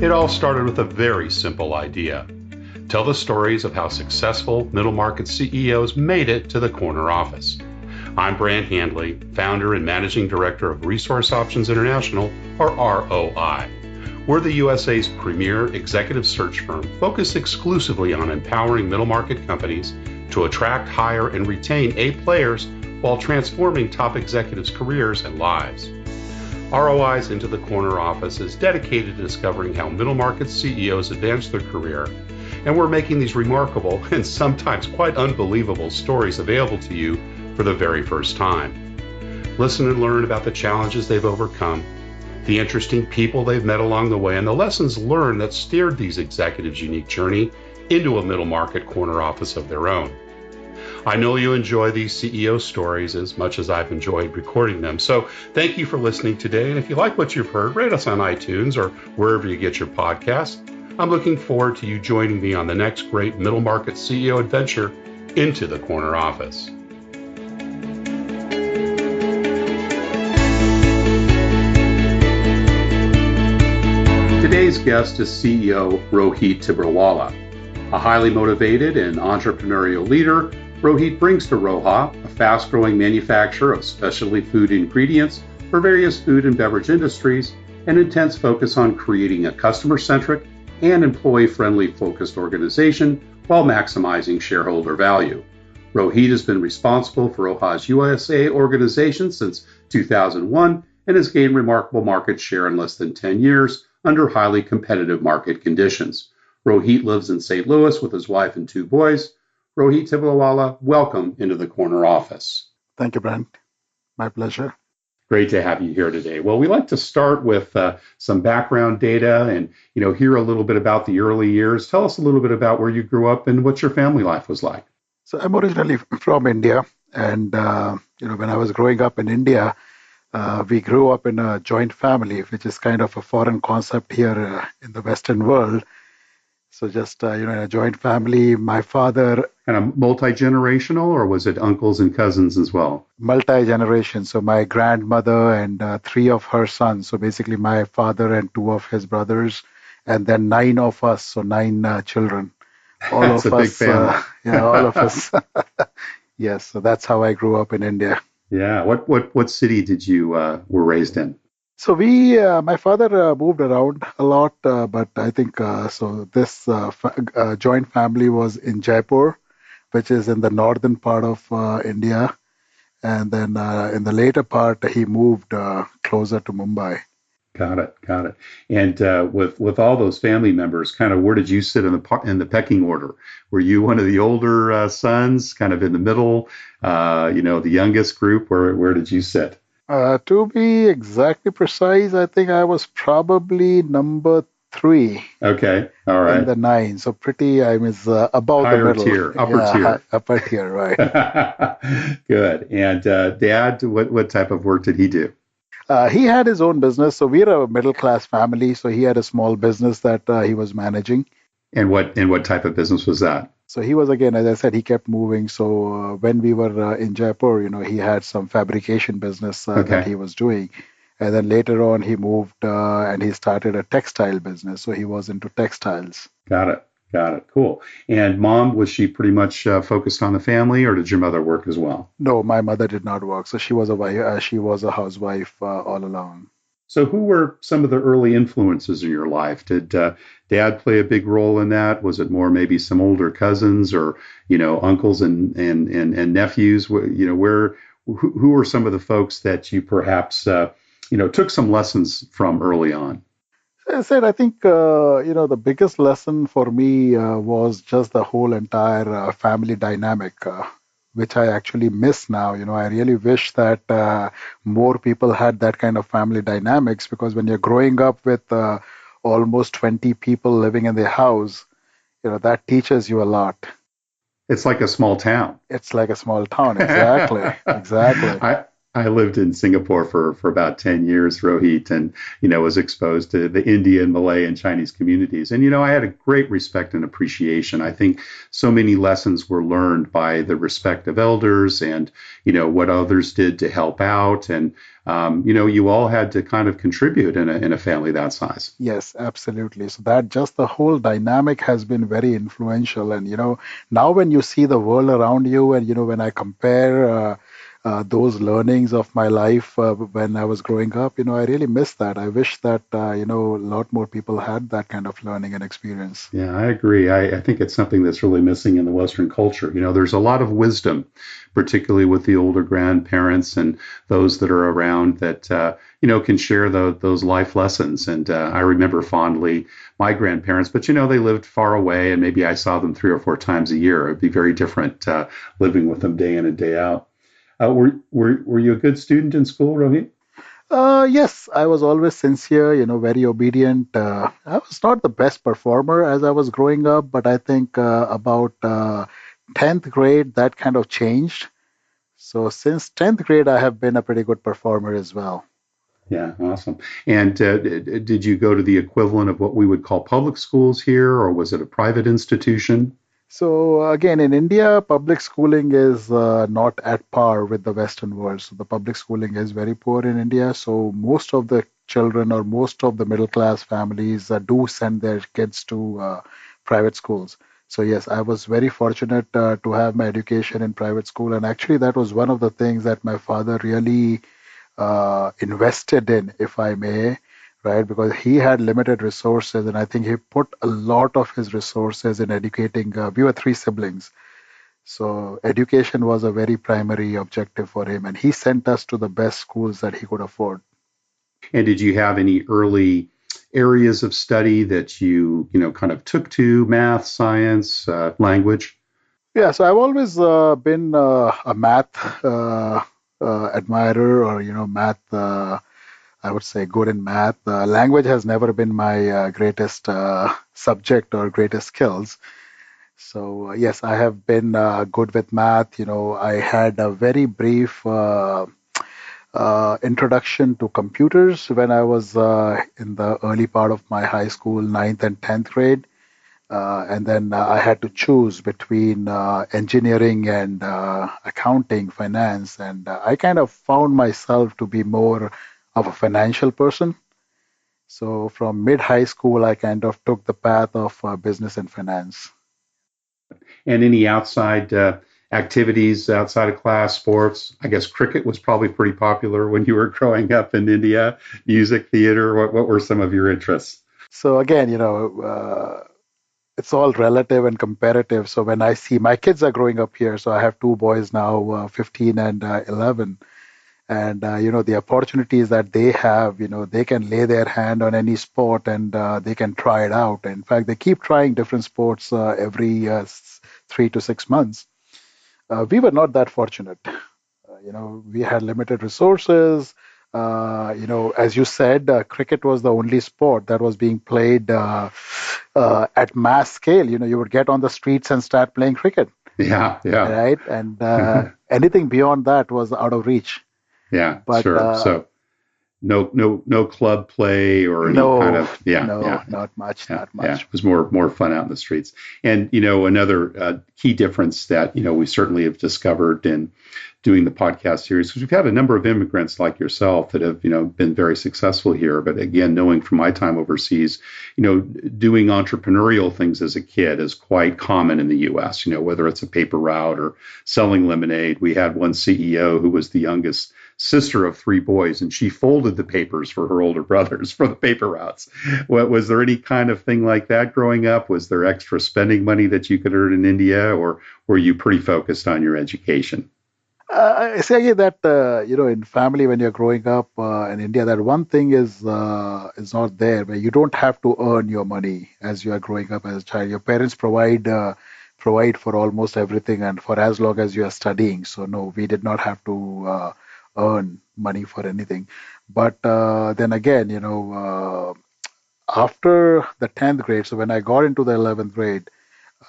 It all started with a very simple idea. Tell the stories of how successful middle market CEOs made it to the corner office. I'm Brant Handley, founder and managing director of Resource Options International, or ROI. We're the USA's premier executive search firm focused exclusively on empowering middle market companies to attract, hire, and retain A players while transforming top executives' careers and lives. ROI's Into the Corner office is dedicated to discovering how middle market CEOs advance their career, and we're making these remarkable and sometimes quite unbelievable stories available to you for the very first time. Listen and learn about the challenges they've overcome, the interesting people they've met along the way, and the lessons learned that steered these executives' unique journey into a middle market corner office of their own. I know you enjoy these CEO stories as much as I've enjoyed recording them. So thank you for listening today. And if you like what you've heard, rate us on iTunes or wherever you get your podcasts. I'm looking forward to you joining me on the next great middle market CEO adventure into the corner office. Today's guest is CEO Rohit Tibrewala. A highly motivated and entrepreneurial leader, Rohit brings to Roha, a fast-growing manufacturer of specialty food ingredients for various food and beverage industries, an intense focus on creating a customer-centric and employee-friendly focused organization while maximizing shareholder value. Rohit has been responsible for Roha USA organization since 2001 and has gained remarkable market share in less than 10 years under highly competitive market conditions. Rohit lives in St. Louis with his wife and 2 boys. Rohit Tibrewala, welcome into the corner office. Thank you, Brent. My pleasure. Great to have you here today. Well, we like to start with some background data and hear a little bit about the early years. Tell us a little bit about where you grew up and what your family life was like. So I'm originally from India, and when I was growing up in India, we grew up in a joint family, which is kind of a foreign concept here in the Western world. So just, in a joint family, my father... Kind of multi-generational, or was it uncles and cousins as well? Multi-generation. So my grandmother and 3 of her sons. So basically my father and 2 of his brothers, and then 9 of us. So 9 children. All that's of us. Big family. All of us. Yes. So that's how I grew up in India. Yeah. What city did you were raised in? So my father moved around a lot, but I think this joint family was in Jaipur, which is in the northern part of India. And then in the later part, he moved closer to Mumbai. Got it. And with all those family members, kind of where did you sit in the pecking order? Were you one of the older sons, kind of in the middle, the youngest group? Where did you sit? To be exactly precise, I think I was probably number 3. Okay, all right. In the 9, so pretty. I was above higher the middle. Tier, upper tier. Upper tier, right. Good. And Dad, what type of work did he do? He had his own business. So we're a middle class family. So he had a small business that he was managing. And what type of business was that? So he was, again, as I said, he kept moving. So when we were in Jaipur, he had some fabrication business that he was doing. And then later on, he moved and he started a textile business. So he was into textiles. Got it. Cool. And Mom, was she pretty much focused on the family, or did your mother work as well? No, my mother did not work. So she was a housewife all along. So who were some of the early influences in your life? Did Dad play a big role in that? Was it more maybe some older cousins or, uncles and nephews? Who were some of the folks that you perhaps, took some lessons from early on? As I said, I think, the biggest lesson for me was just the whole entire family dynamic, which I actually miss now. I really wish that more people had that kind of family dynamics, because when you're growing up with almost 20 people living in the house, that teaches you a lot. It's like a small town. It's like a small town, exactly. Exactly. I lived in Singapore for about 10 years, Rohit, and, was exposed to the Indian, Malay, and Chinese communities. And, I had a great respect and appreciation. I think so many lessons were learned by the respect of elders and, what others did to help out. And, you all had to kind of contribute in a family that size. Yes, absolutely. So that just the whole dynamic has been very influential. And, now when you see the world around you, and, when I compare those learnings of my life when I was growing up, I really miss that. I wish that, a lot more people had that kind of learning and experience. Yeah, I agree. I think it's something that's really missing in the Western culture. There's a lot of wisdom, particularly with the older grandparents and those that are around that, can share those life lessons. And I remember fondly my grandparents, but, they lived far away and maybe I saw them 3 or 4 times a year. It'd be very different living with them day in and day out. Were you a good student in school, Rohit? Yes, I was always sincere, very obedient. I was not the best performer as I was growing up, but I think about 10th grade, that kind of changed. So since 10th grade, I have been a pretty good performer as well. Yeah, awesome. And did you go to the equivalent of what we would call public schools here, or was it a private institution? So again, in India, public schooling is not at par with the Western world. So the public schooling is very poor in India. So most of the children or most of the middle class families do send their kids to private schools. So yes, I was very fortunate to have my education in private school, and actually that was one of the things that my father really invested in, if I may, right? Because he had limited resources, and I think he put a lot of his resources in educating. We were three siblings, so education was a very primary objective for him, and he sent us to the best schools that he could afford. And did you have any early areas of study that you kind of took to math, science, language? Yeah, so I've always been a math admirer, or math. I would say good in math. Language has never been my greatest subject or greatest skills. So yes, I have been good with math. I had a very brief introduction to computers when I was in the early part of my high school, ninth and 10th grade. And then I had to choose between engineering and accounting, finance. And I kind of found myself to be more of a financial person. So from mid high school, I kind of took the path of business and finance. And any outside activities outside of class, sports? I guess cricket was probably pretty popular when you were growing up in India. Music, theater. What were some of your interests? So again, it's all relative and comparative. So when I see my kids are growing up here, so I have two boys now, 15 and 11. And, the opportunities that they have, they can lay their hand on any sport and they can try it out. In fact, they keep trying different sports every 3 to 6 months. We were not that fortunate. We had limited resources. As you said, cricket was the only sport that was being played at mass scale. You would get on the streets and start playing cricket, Yeah, yeah, right? And anything beyond that was out of reach. yeah, But sure. So no club play or any kind no, of yeah, no, yeah. not much, Yeah, not yeah, much. it was more fun out in the streets. And another key difference that we certainly have discovered in doing the podcast series, because we've had a number of immigrants like yourself that have been very successful here. But again, knowing from my time overseas, doing entrepreneurial things as a kid is quite common in the U.S. Whether it's a paper route or selling lemonade. We had one CEO who was the youngest sister of three boys, and she folded the papers for her older brothers for the paper routes. Was there any kind of thing like that growing up? Was there extra spending money that you could earn in India, or were you pretty focused on your education? I say again that in family when you're growing up in India, that one thing is not there, where you don't have to earn your money as you are growing up as a child. Your parents provide for almost everything and for as long as you are studying. So no, we did not have to earn money for anything. But then again, after the 10th grade, so when I got into the 11th grade,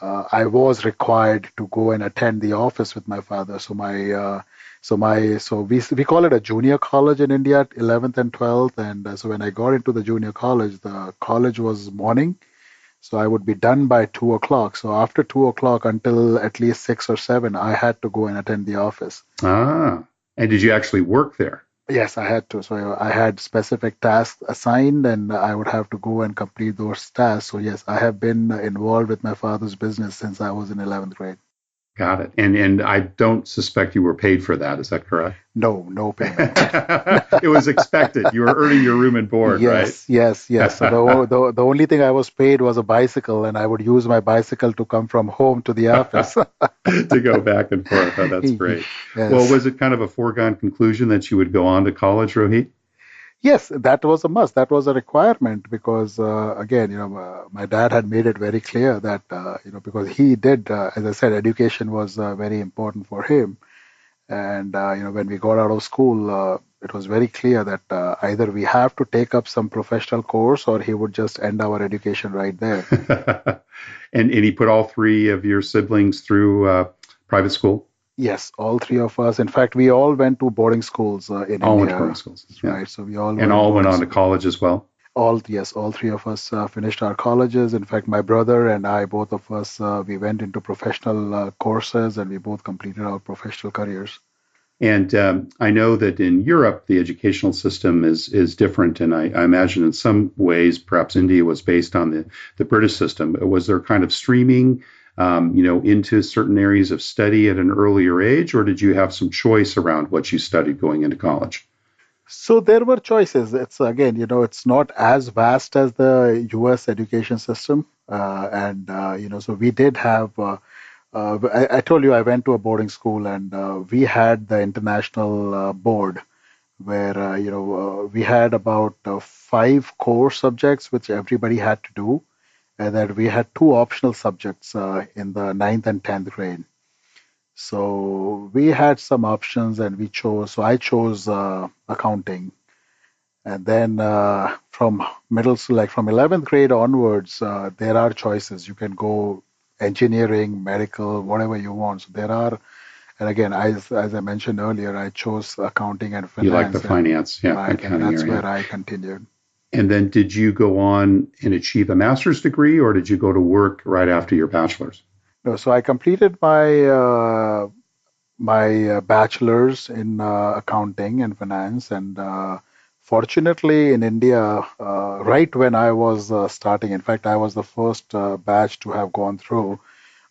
I was required to go and attend the office with my father. So we call it a junior college in India, 11th and 12th. And so when I got into the junior college, the college was morning. So I would be done by 2 o'clock. So after 2 o'clock until at least 6 or 7, I had to go and attend the office. Ah, and did you actually work there? Yes, I had to. So I had specific tasks assigned, and I would have to go and complete those tasks. So yes, I have been involved with my father's business since I was in 11th grade. Got it. And I don't suspect you were paid for that. Is that correct? No, no payment. It was expected. You were earning your room and board, right? Yes, yes, yes. So the only thing I was paid was a bicycle, and I would use my bicycle to come from home to the office. To go back and forth. Oh, that's great. Well, Yes. was it kind of a foregone conclusion that you would go on to college, Rohit? Yes, that was a must. That was a requirement because, again, my dad had made it very clear that, because he did, as I said, education was very important for him. And, when we got out of school, it was very clear that either we have to take up some professional course or he would just end our education right there. And he put all three of your siblings through private school? Yes, all three of us. In fact, we all went to boarding schools in All went to boarding India, schools. Yeah. right? So we all And were in all went boarding on to schools. college as well? Yes, all three of us finished our colleges. In fact, my brother and I, both of us, we went into professional courses and we both completed our professional careers. And I know that in Europe, the educational system is different. And I imagine in some ways, perhaps India was based on the British system. Was there kind of streaming, into certain areas of study at an earlier age, or did you have some choice around what you studied going into college? So there were choices. It's again, it's not as vast as the US education system. So we did have, I told you I went to a boarding school and we had the international board where we had about 5 core subjects which everybody had to do, and then we had 2 optional subjects in the ninth and 10th grade. So we had some options, and we chose. So I chose accounting, and then from middle school, like from 11th grade onwards, there are choices. You can go engineering, medical, whatever you want. So there are, and again, as I mentioned earlier, I chose accounting and You like the finance, and finance, yeah, right, and accounting that's area. where I continued. And then did you go on and achieve a master's degree, or did you go to work right after your bachelor's? No, so I completed my bachelor's in accounting and finance, and fortunately in India, right when I was starting, in fact, I was the first batch to have gone through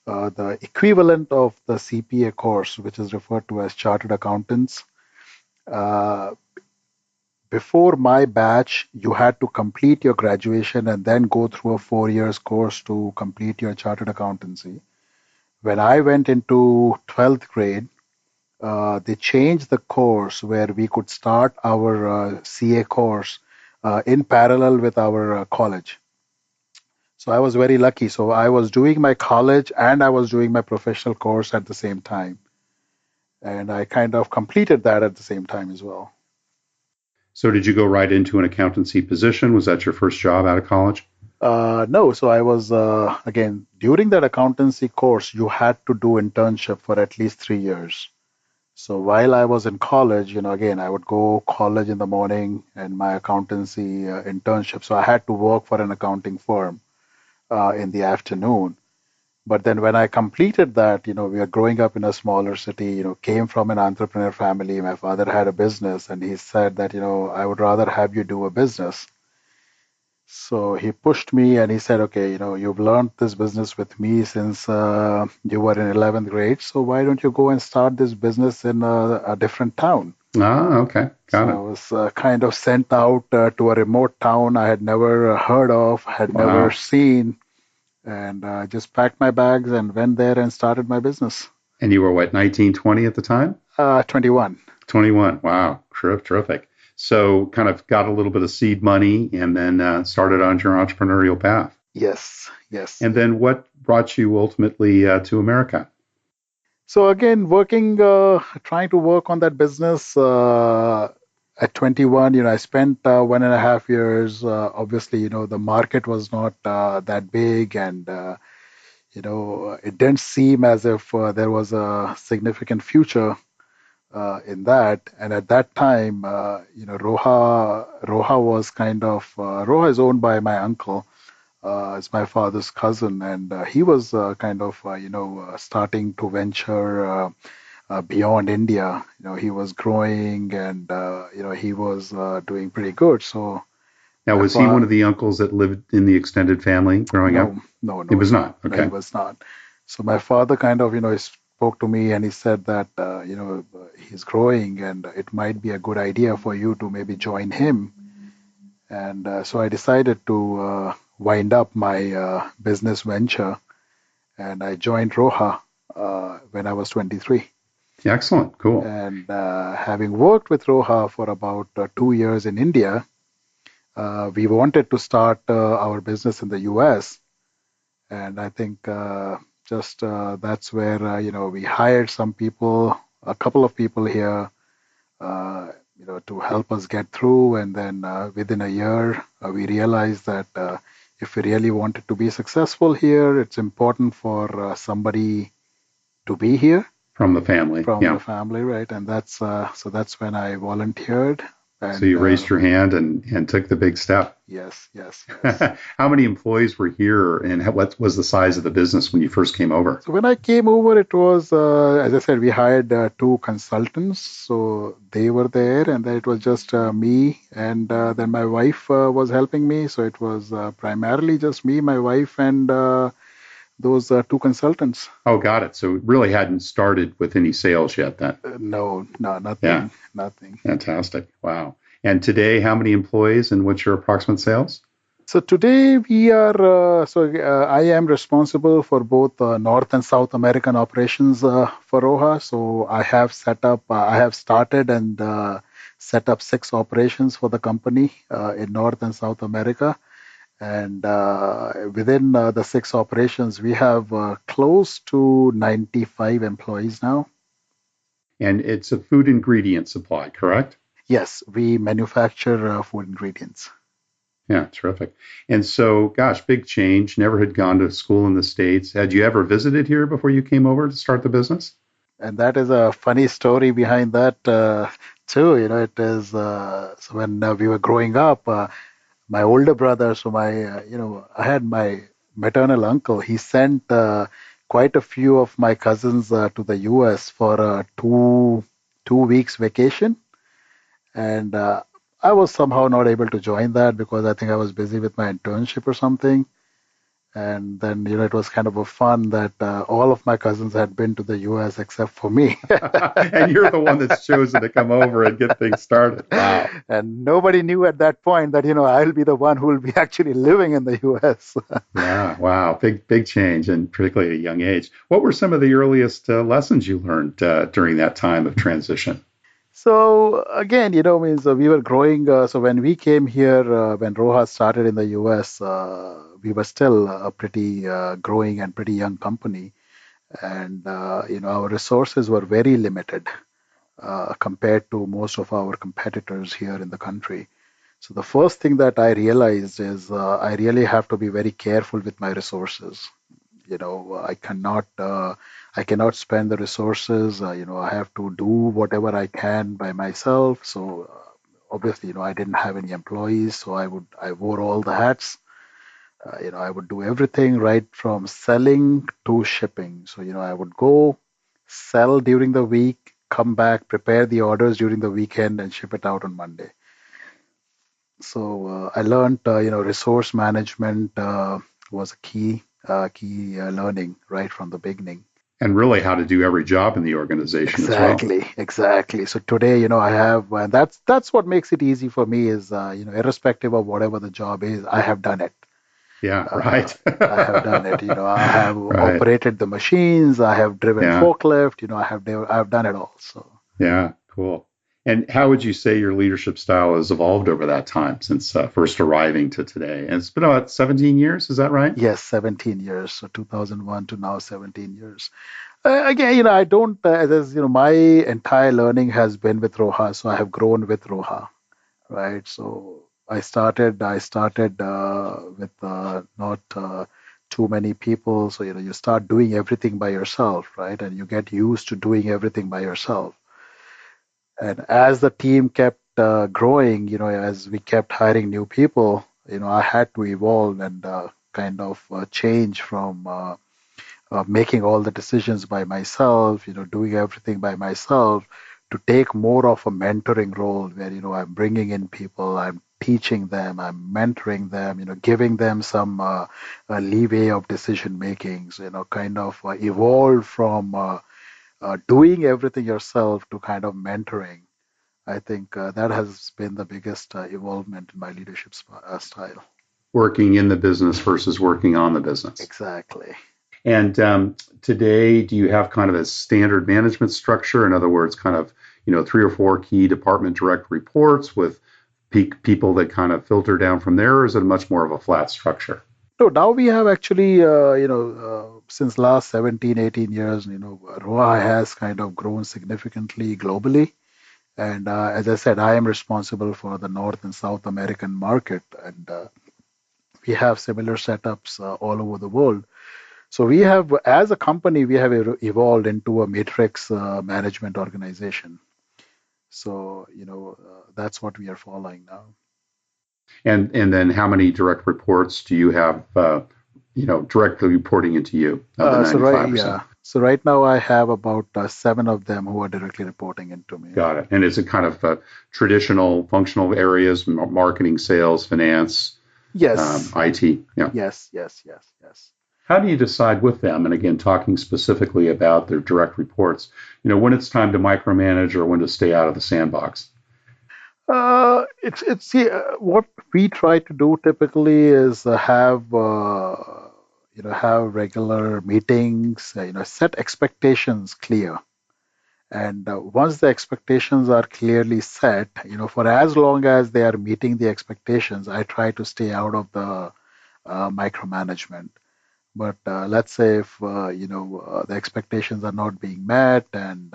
the equivalent of the CPA course, which is referred to as chartered accountants. Uh, Before my batch, you had to complete your graduation and then go through a 4 years course to complete your chartered accountancy. When I went into 12th grade, they changed the course where we could start our CA course in parallel with our college. So I was very lucky. So I was doing my college and I was doing my professional course at the same time. And I kind of completed that at the same time as well. So did you go right into an accountancy position? Was that your first job out of college? No, so I was, again, during that accountancy course, you had to do internship for at least 3 years. So while I was in college, again, I would go college in the morning and my accountancy internship. So I had to work for an accounting firm in the afternoon. But then when I completed that, we are growing up in a smaller city, came from an entrepreneur family. My father had a business and he said that, I would rather have you do a business. So he pushed me and he said, okay, you've learned this business with me since you were in 11th grade. So why don't you go and start this business in a different town? Ah, okay. So Got I it. was kind of sent out to a remote town I had never heard of, had never Wow. seen, and just packed my bags and went there and started my business. And you were what, 19, 20 at the time? 21. 21. Wow. Terrific. So kind of got a little bit of seed money and then started on your entrepreneurial path. Yes, yes. And then what brought you ultimately to America? So again, trying to work on that business at 21. I spent 1.5 years. Obviously, the market was not that big, and it didn't seem as if there was a significant future in that. And at that time, Roha was Roha is owned by my uncle. It's my father's cousin, and he was starting to venture beyond India. He was growing, and he was doing pretty good. So Now, my was he one father, of the uncles that lived in the extended family growing up? no, no, It no, was not. no, he Okay. was not. So my father he spoke to me and he said that, he's growing and it might be a good idea for you to maybe join him. And so I decided to wind up my business venture and I joined Roha when I was 23. Excellent. Cool. And having worked with Roha for about 2 years in India, we wanted to start our business in the US. And I think just that's where we hired some people, a couple of people here, to help us get through. And then within a year, we realized that if we really wanted to be successful here, it's important for somebody to be here From the family. from Yeah. the family, right? And that's when I volunteered. So And you raised your hand and took the big step. yes, yes, yes. How many employees were here, and what was the size of the business when you first came over? So when I came over, it was, as I said, we hired two consultants. So they were there, and then it was just me, and then my wife was helping me. So it was primarily just me, my wife, and those two consultants. Oh, got it. So it really hadn't started with any sales yet then. No, no, Yeah, nothing, nothing. fantastic. Wow. And today, how many employees and what's your approximate sales? So today we are, I am responsible for both North and South American operations for Roha. So I have started and set up 6 operations for the company in North and South America. And within the 6 operations, we have close to 95 employees now. And it's a food ingredient supply, correct? Yes, we manufacture food ingredients. Yeah, terrific. And so, gosh, big change. Never had gone to school in the States. Had you ever visited here before you came over to start the business? And that is a funny story behind that too. It is so when we were growing up, my older brother, so my I had my maternal uncle. He sent quite a few of my cousins to the U.S. for a 2 weeks vacation, and I was somehow not able to join that because I think I was busy with my internship or something. And then, it was kind of a fun that all of my cousins had been to the US except for me. And you're the one that's chosen to come over and get things started. Wow. And nobody knew at that point that, I'll be the one who will be actually living in the US. Yeah, wow. Big change, and particularly at a young age. What were some of the earliest lessons you learned during that time of transition? So again, means we were growing. So when we came here, when Roha started in the US, we were still a pretty growing and pretty young company. And, our resources were very limited compared to most of our competitors here in the country. So the first thing that I realized is I really have to be very careful with my resources. I cannot spend the resources. I have to do whatever I can by myself. So obviously, I didn't have any employees, so I wore all the hats. I would do everything right from selling to shipping. So, I would go sell during the week, come back, prepare the orders during the weekend, and ship it out on Monday. So I learned, resource management was a key learning right from the beginning. And really how to do every job in the organization as well. Exactly, exactly. So today, I have, and that's what makes it easy for me is, irrespective of whatever the job is, I have done it. Yeah, right. I have done it. I have Right. operated the machines. I have driven Yeah. forklift. I've done it all. So Yeah, cool. And how would you say your leadership style has evolved over that time since first arriving to today? And it's been about 17 years, is that right? yes, 17 years. So 2001 to now 17 years. Again, I don't, my entire learning has been with Roha. So I have grown with Roha, right? So I started with not too many people. So, you start doing everything by yourself, right? And you get used to doing everything by yourself. And as the team kept growing, as we kept hiring new people, I had to evolve and kind of change from making all the decisions by myself, doing everything by myself, to take more of a mentoring role where, I'm bringing in people, I'm teaching them, I'm mentoring them, giving them some leeway of decision making. So, kind of evolve from doing everything yourself to kind of mentoring. I think that has been the biggest evolvement in my leadership style. Working in the business versus working on the business. Exactly. And today, do you have kind of a standard management structure? In other words, kind of, three or four key department direct reports with people that kind of filter down from there, or is it much more of a flat structure? So now we have actually, since last 17, 18 years, Roha has kind of grown significantly globally. And as I said, I am responsible for the North and South American market. And we have similar setups all over the world. So we have, as a company, we have evolved into a matrix management organization. So, that's what we are following now. And then how many direct reports do you have, directly reporting into you of the So right, 95%? yeah. So right now I have about seven of them who are directly reporting into me. Got it. And is it kind of traditional functional areas, marketing, sales, finance, Yes, IT? Yeah. yes, yes, yes, yes. How do you decide with them? And again, talking specifically about their direct reports, when it's time to micromanage or when to stay out of the sandbox? It's see, what we try to do typically is have regular meetings, set expectations clear. And once the expectations are clearly set, for as long as they are meeting the expectations, I try to stay out of the micromanagement. But let's say if the expectations are not being met, and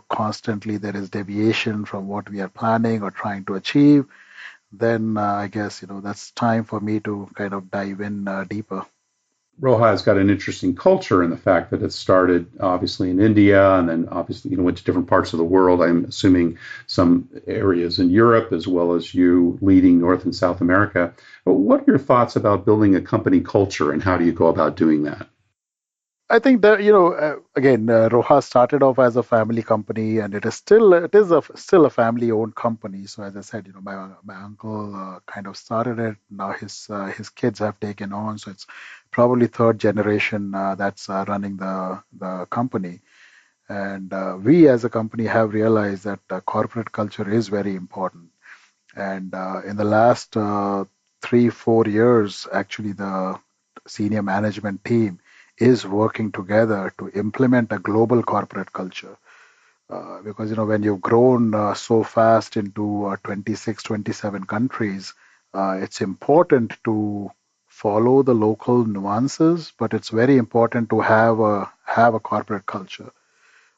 constantly there is deviation from what we are planning or trying to achieve, then I guess that's time for me to kind of dive in deeper. Roha has got an interesting culture in the fact that it started obviously in India and then obviously went to different parts of the world. I'm assuming some areas in Europe as well as you leading North and South America. But what are your thoughts about building a company culture and how do you go about doing that? I think that again, Roha started off as a family company, and it is still a family-owned company. So as I said, my uncle kind of started it. Now his kids have taken on, so it's probably third generation that's running the company. And we as a company have realized that corporate culture is very important. And in the last 3, 4 years, actually, the senior management team is working together to implement a global corporate culture. Because when you've grown so fast into 26, 27 countries, it's important to follow the local nuances, but it's very important to have a corporate culture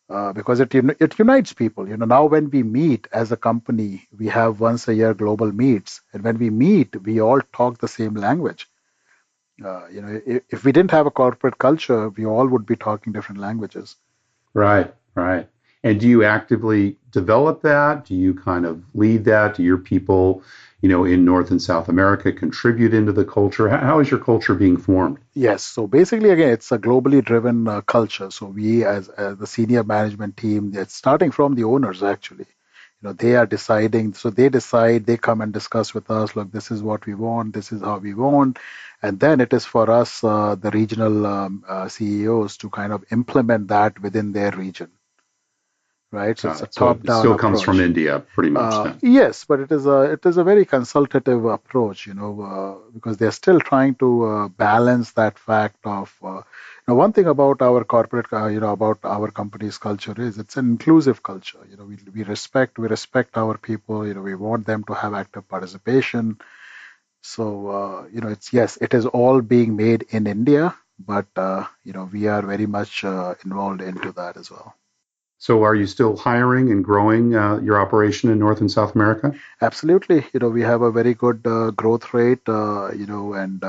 because it unites people. Now when we meet as a company, we have once a year global meets, and when we meet, we all talk the same language. If we didn't have a corporate culture, we all would be talking different languages. Right, right. And do you actively develop that? Do you kind of lead that? Do your people, in North and South America contribute into the culture? How is your culture being formed? Yes. So basically, again, it's a globally driven culture. So we, as the senior management team, that's starting from the owners actually. They are deciding. So they decide. They come and discuss with us. Look, this is what we want. This is how we want. And then it is for us, the regional CEOs, to kind of implement that within their region, right? So it's Got a it. So it top-down still comes from approach. India, pretty much then. Yes, but it is a very consultative approach, because they're still trying to balance that fact of. One thing about our corporate, about our company's culture is it's an inclusive culture. We respect our people. We want them to have active participation. So it's yes, it is all being made in India, but we are very much involved into that as well. So are you still hiring and growing your operation in North and South America? Absolutely. We have a very good growth rate, and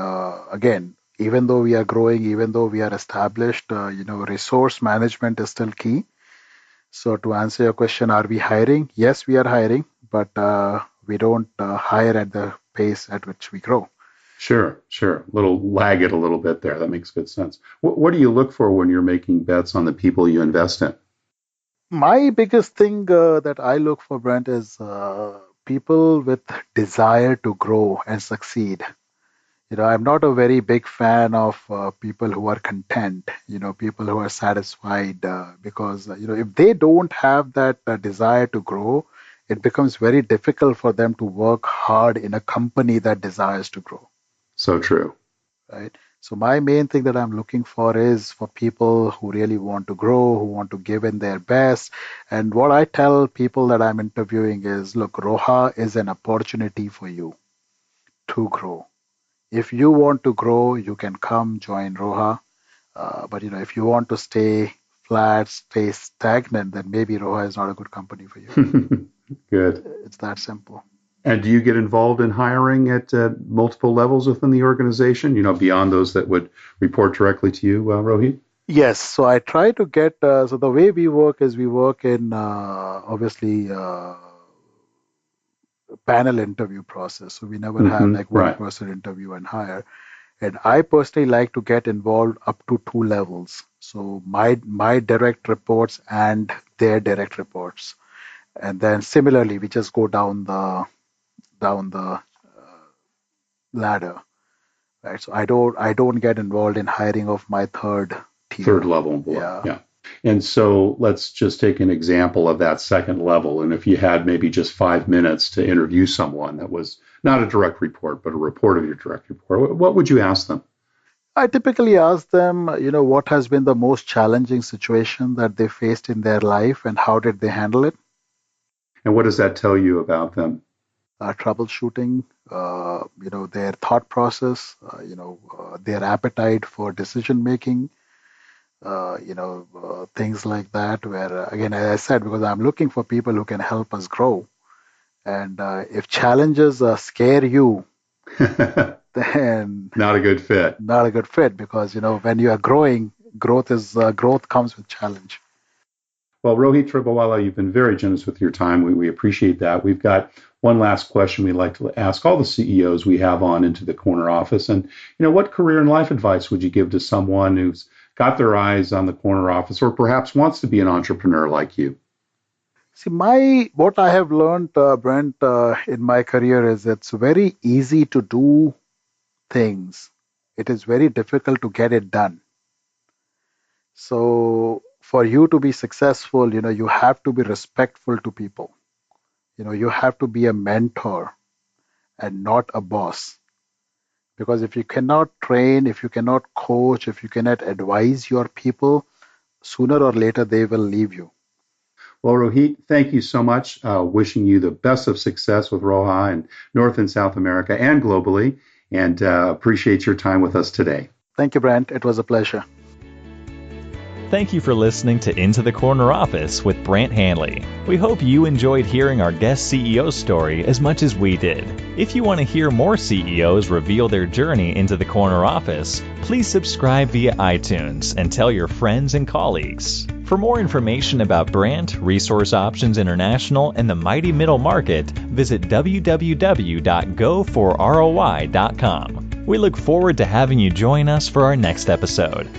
again, even though we are growing, even though we are established, resource management is still key. So to answer your question, are we hiring? Yes, we are hiring, but we don't hire at the pace at which we grow. Sure, sure. Little lag it a little bit there. That makes good sense. What do you look for when you're making bets on the people you invest in? My biggest thing that I look for, Brent, is people with desire to grow and succeed. I'm not a very big fan of people who are content, people who are satisfied, because, if they don't have that desire to grow, it becomes very difficult for them to work hard in a company that desires to grow, So true. right? So my main thing that I'm looking for is for people who really want to grow, who want to give in their best. And what I tell people that I'm interviewing is, look, Roha is an opportunity for you to grow. If you want to grow, you can come join Roha. But if you want to stay flat, stay stagnant, then maybe Roha is not a good company for you. Good. It's that simple. And do you get involved in hiring at multiple levels within the organization, beyond those that would report directly to you, Rohit? Yes, so I try to get, so the way we work is we work in obviously panel interview process. So we never have like one Right. person interview and hire. And I personally like to get involved up to two levels. So my direct reports and their direct reports. And then similarly, we just go down the ladder, right? So I don't get involved in hiring of my third tier. Third level and below. Yeah. Yeah. And so let's just take an example of that second level. And if you had maybe just 5 minutes to interview someone that was not a direct report, but a report of your direct report, what would you ask them? I typically ask them, what has been the most challenging situation that they faced in their life and how did they handle it? And what does that tell you about them? Troubleshooting, their thought process, their appetite for decision making, things like that. Where, again, as I said, because I'm looking for people who can help us grow. And if challenges scare you, then Not a good fit. not a good fit because when you are growing, growth comes with challenge. Well, Rohit Tibrewala, you've been very generous with your time. We appreciate that. We've got one last question we'd like to ask all the CEOs we have on into the corner office. And, what career and life advice would you give to someone who's got their eyes on the corner office or perhaps wants to be an entrepreneur like you? See, what I have learned, Brent, in my career is it's very easy to do things. It is very difficult to get it done. So for you to be successful, you have to be respectful to people. You have to be a mentor and not a boss. Because if you cannot train, if you cannot coach, if you cannot advise your people, sooner or later they will leave you. Well, Rohit, thank you so much. Wishing you the best of success with Roha in North and South America and globally, and appreciate your time with us today. Thank you, Brent. It was a pleasure. Thank you for listening to Into the Corner Office with Brant Hanley. We hope you enjoyed hearing our guest CEO story as much as we did. If you want to hear more CEOs reveal their journey into the corner office, please subscribe via iTunes and tell your friends and colleagues. For more information about Brant, Resource Options International, and the mighty middle market, visit www.goforroi.com. We look forward to having you join us for our next episode.